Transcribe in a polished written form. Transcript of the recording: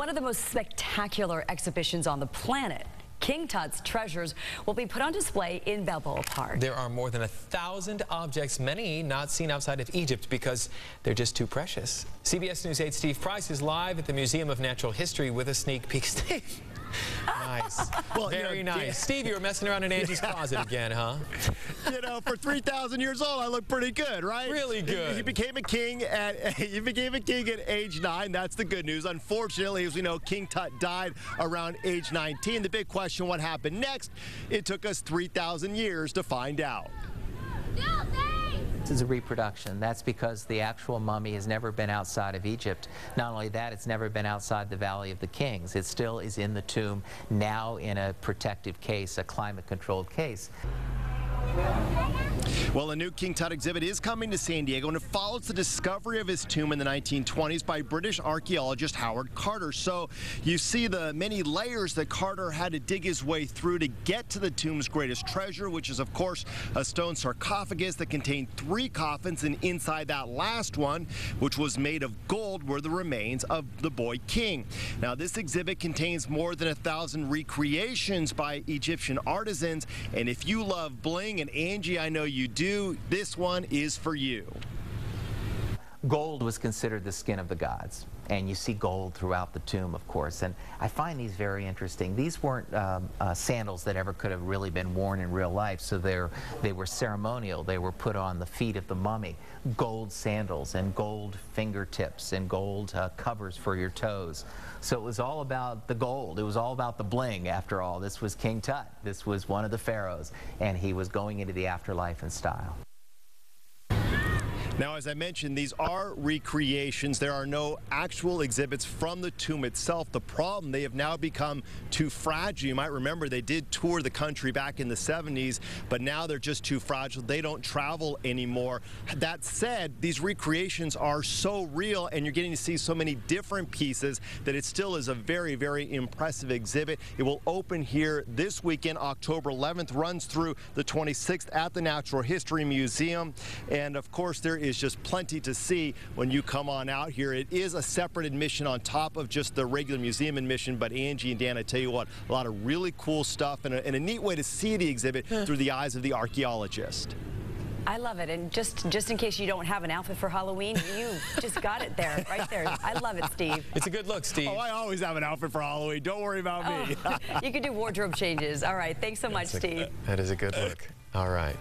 One of the most spectacular exhibitions on the planet, King Tut's treasures will be put on display in Balboa Park. There are more than 1,000 objects, many not seen outside of Egypt because they're just too precious. CBS News 8's Steve Price is live at the Museum of Natural History with a sneak peek. Steve. Nice. Well, very nice. Steve, you were messing around in Angie's closet again, huh? You know, for 3,000 years old, I look pretty good, right? Really good. He became a king at age 9. That's the good news. Unfortunately, as we know, King Tut died around age 19. The big question, what happened next? It took us 3,000 years to find out. This is a reproduction. That's because the actual mummy has never been outside of Egypt. Not only that, it's never been outside the Valley of the Kings. It still is in the tomb, now in a protective case, a climate-controlled case. Well, a new King Tut exhibit is coming to San Diego, and it follows the discovery of his tomb in the 1920s by British archaeologist Howard Carter. So you see the many layers that Carter had to dig his way through to get to the tomb's greatest treasure, which is, of course, a stone sarcophagus that contained 3 coffins, and inside that last one, which was made of gold, were the remains of the boy king. Now, this exhibit contains more than 1,000 recreations by Egyptian artisans, and if you love bling, and Angie, I know you do, this one is for you. Gold was considered the skin of the gods, and you see gold throughout the tomb, of course, and I find these very interesting. These weren't sandals that ever could have really been worn in real life, so they were ceremonial. They were put on the feet of the mummy. Gold sandals and gold fingertips and gold covers for your toes. So it was all about the gold. It was all about the bling, after all. This was King Tut. This was one of the pharaohs, and he was going into the afterlife in style. Now, as I mentioned, these are recreations. There are no actual exhibits from the tomb itself. The problem, they have now become too fragile. You might remember they did tour the country back in the 70s, but now they're just too fragile. They don't travel anymore. That said, these recreations are so real, and you're getting to see so many different pieces that it still is a very, very impressive exhibit. It will open here this weekend, October 11th, runs through the 26th at the Natural History Museum. And of course, there is just plenty to see when you come on out here. It is a separate admission on top of just the regular museum admission, but Angie and Dan, I tell you what, a lot of really cool stuff and a neat way to see the exhibit through the eyes of the archaeologist. I love it, and just in case you don't have an outfit for Halloween, you just got it there, right there. I love it, Steve. It's a good look, Steve. Oh, I always have an outfit for Halloween. Don't worry about me. You can do wardrobe changes. All right, thanks so much, Steve. That is a good look. All right.